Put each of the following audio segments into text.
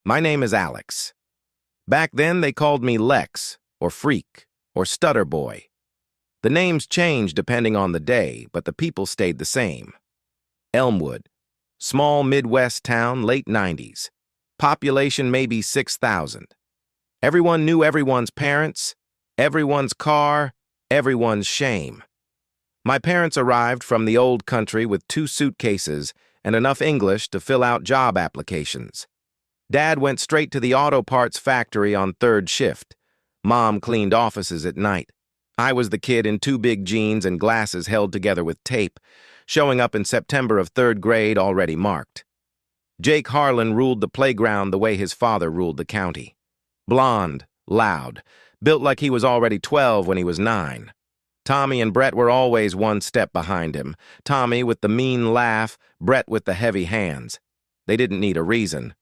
My name is Alex. Back then, they called me Lex, or Freak, or Stutter Boy. The names changed depending on the day, but the people stayed the same. Elmwood, small Midwest town, late 90s. Population maybe 6,000. Everyone knew everyone's parents, everyone's car, everyone's shame. My parents arrived from the old country with 2 suitcases and enough English to fill out job applications. Dad went straight to the auto parts factory on 3rd shift. Mom cleaned offices at night. I was the kid in 2 big jeans and glasses held together with tape, showing up in September of 3rd grade already marked. Jake Harlan ruled the playground the way his father ruled the county. Blonde, loud, built like he was already 12 when he was 9. Tommy and Brett were always 1 step behind him. Tommy with the mean laugh, Brett with the heavy hands. They didn't need a reason.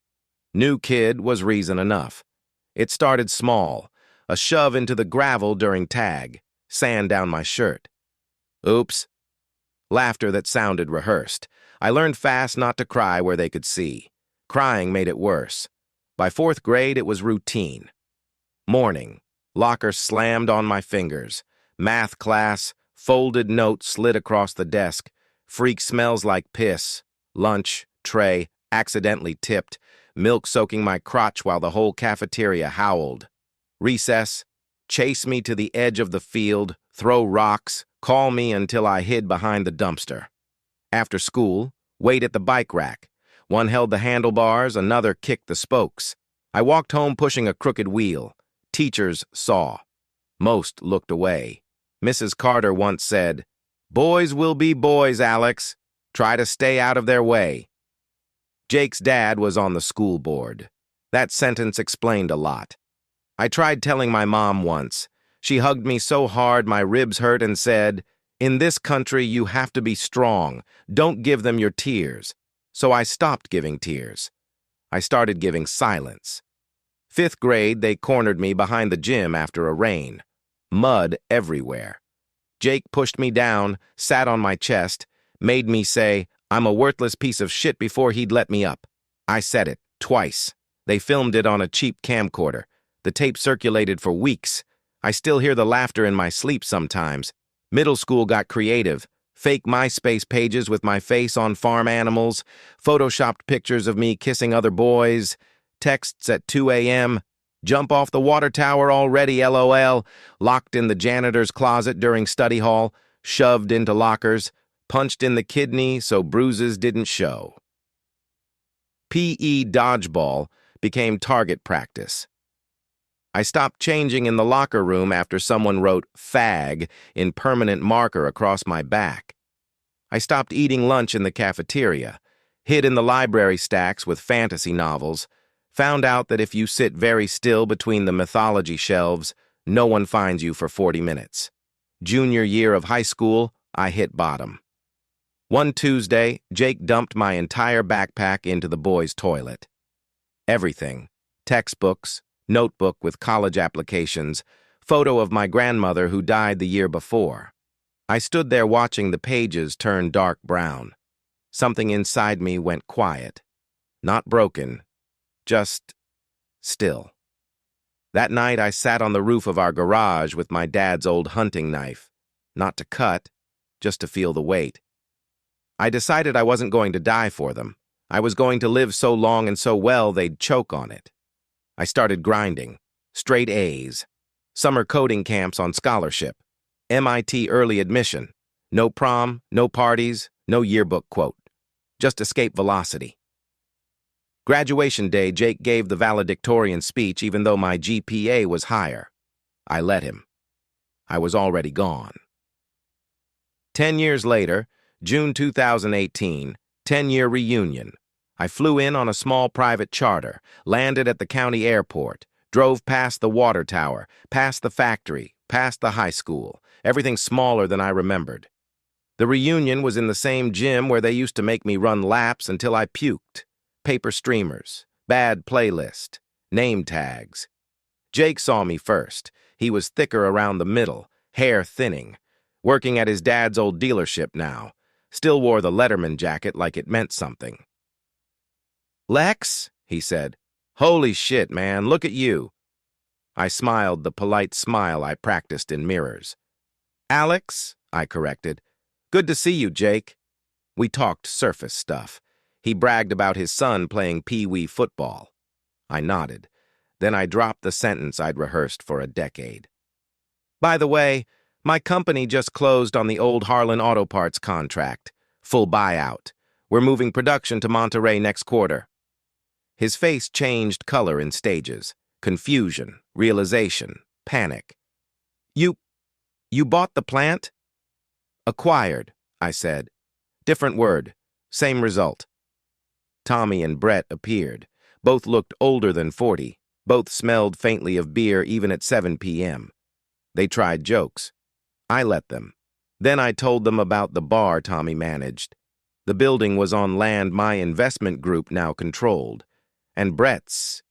New kid was reason enough. It started small, a shove into the gravel during tag, sand down my shirt. Oops. Laughter that sounded rehearsed. I learned fast not to cry where they could see. Crying made it worse. By 4th grade, it was routine. Morning, locker slammed on my fingers. Math class, folded note slid across the desk. Freak smells like piss. Lunch, tray, accidentally tipped. Milk soaking my crotch while the whole cafeteria howled. Recess, chase me to the edge of the field, throw rocks, call me until I hid behind the dumpster. After school, wait at the bike rack. One held the handlebars, another kicked the spokes. I walked home pushing a crooked wheel. Teachers saw. Most looked away. Mrs. Carter once said, "Boys will be boys, Alex. Try to stay out of their way." Jake's dad was on the school board. That sentence explained a lot. I tried telling my mom once. She hugged me so hard my ribs hurt and said, "In this country, you have to be strong. Don't give them your tears." So I stopped giving tears. I started giving silence. 5th grade, they cornered me behind the gym after a rain. Mud everywhere. Jake pushed me down, sat on my chest, made me say, "I'm a worthless piece of shit" before he'd let me up. I said it, twice. They filmed it on a cheap camcorder. The tape circulated for weeks. I still hear the laughter in my sleep sometimes. Middle school got creative. Fake MySpace pages with my face on farm animals, photoshopped pictures of me kissing other boys, texts at 2 a.m., "Jump off the water tower already, LOL," locked in the janitor's closet during study hall, shoved into lockers, punched in the kidney so bruises didn't show. PE dodgeball became target practice. I stopped changing in the locker room after someone wrote "fag" in permanent marker across my back. I stopped eating lunch in the cafeteria, hid in the library stacks with fantasy novels, found out that if you sit very still between the mythology shelves, no one finds you for 40 minutes. Junior year of high school, I hit bottom. One Tuesday, Jake dumped my entire backpack into the boys' toilet. Everything, textbooks, notebook with college applications, photo of my grandmother who died the year before. I stood there watching the pages turn dark brown. Something inside me went quiet. Not broken, just still. That night I sat on the roof of our garage with my dad's old hunting knife. Not to cut, just to feel the weight. I decided I wasn't going to die for them. I was going to live so long and so well they'd choke on it. I started grinding. Straight A's. Summer coding camps on scholarship. MIT early admission. No prom, no parties, no yearbook quote. Just escape velocity. Graduation day, Jake gave the valedictorian speech even though my GPA was higher. I let him. I was already gone. 10 years later, June 2018, 10-year reunion. I flew in on a small private charter, landed at the county airport, drove past the water tower, past the factory, past the high school, everything smaller than I remembered. The reunion was in the same gym where they used to make me run laps until I puked. Paper streamers, bad playlist, name tags. Jake saw me first. He was thicker around the middle, hair thinning. Working at his dad's old dealership now. Still wore the Letterman jacket like it meant something. "Lex," he said. Holy shit, man, look at you. I smiled the polite smile I practiced in mirrors. Alex, I corrected. Good to see you, Jake. We talked surface stuff. He bragged about his son playing pee-wee football. I nodded. Then I dropped the sentence I'd rehearsed for a decade. By the way, my company just closed on the old Harlan Auto Parts contract. Full buyout. We're moving production to Monterey next quarter. His face changed color in stages. Confusion, realization, panic. You bought the plant? Acquired, I said. Different word. Same result. Tommy and Brett appeared. Both looked older than 40. Both smelled faintly of beer even at 7 p.m. They tried jokes. I let them. Then I told them about the bar Tommy managed. The building was on land my investment group now controlled, and Brett's